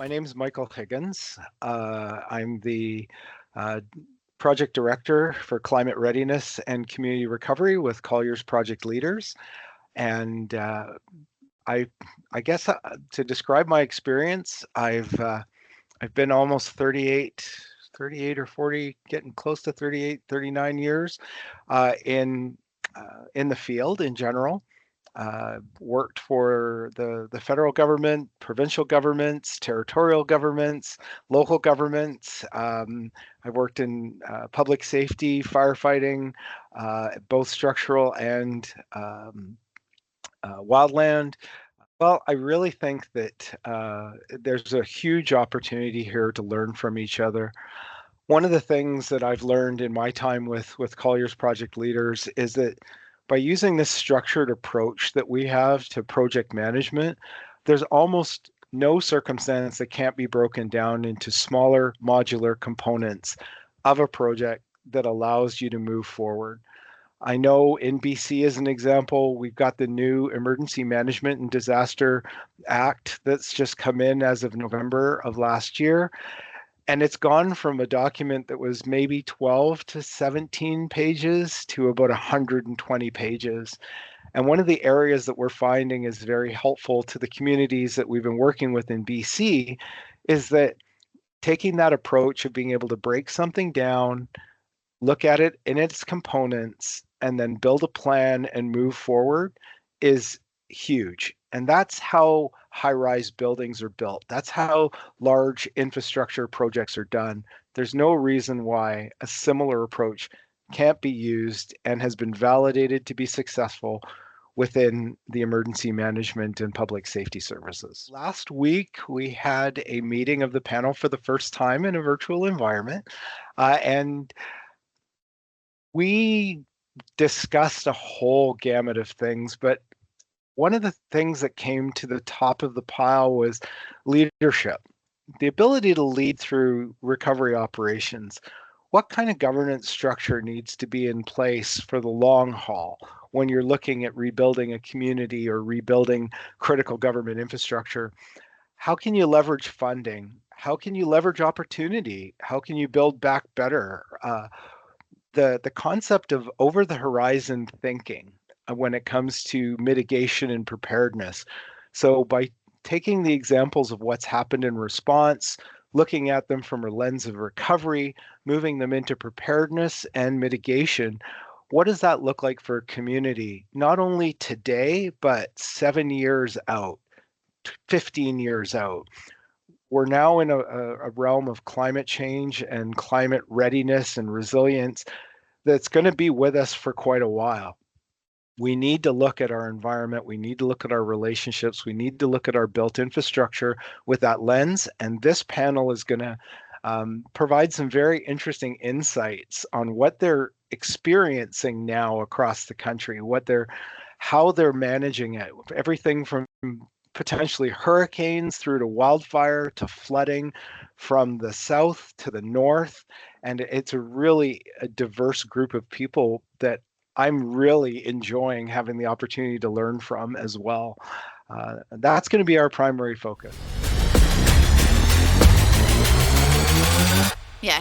My name is Michael Higgins. I'm the Project Director for Climate Readiness and Community Recovery with Colliers Project Leaders. And I guess to describe my experience, I've been almost 38 or 40, getting close to 38, 39 years in the field in general. Worked for the federal government, provincial governments, territorial governments, local governments. I worked in public safety, firefighting, both structural and wildland. Well, I really think that there's a huge opportunity here to learn from each other. One of the things that I've learned in my time with Colliers Project Leaders is that by using this structured approach that we have to project management, there's almost no circumstance that can't be broken down into smaller modular components of a project that allows you to move forward. I know in BC, as an example, we've got the new Emergency Management and Disaster Act that's just come in as of November of last year. And it's gone from a document that was maybe 12 to 17 pages to about 120 pages. And one of the areas that we're finding is very helpful to the communities that we've been working with in BC is that taking that approach of being able to break something down, look at it in its components, and then build a plan and move forward is huge. And that's how high-rise buildings are built. That's how large infrastructure projects are done. There's no reason why a similar approach can't be used and has been validated to be successful within the emergency management and public safety services. Last week, we had a meeting of the panel for the first time in a virtual environment, and we discussed a whole gamut of things, but one of the things that came to the top of the pile was leadership, the ability to lead through recovery operations. What kind of governance structure needs to be in place for the long haul when you're looking at rebuilding a community or rebuilding critical government infrastructure? How can you leverage funding? How can you leverage opportunity? How can you build back better? The concept of over the horizon thinking when it comes to mitigation and preparedness. So by taking the examples of what's happened in response, looking at them from a lens of recovery, moving them into preparedness and mitigation, what does that look like for a community, not only today, but 7 years out, 15 years out? We're now in a realm of climate change and climate readiness and resilience that's going to be with us for quite a while. We need to look at our environment. We need to look at our relationships. We need to look at our built infrastructure with that lens. And this panel is going to provide some very interesting insights on what they're experiencing now across the country, how they're managing it. Everything from potentially hurricanes through to wildfire to flooding from the south to the north. And it's a diverse group of people that I'm really enjoying having the opportunity to learn from as well. That's going to be our primary focus. Yeah.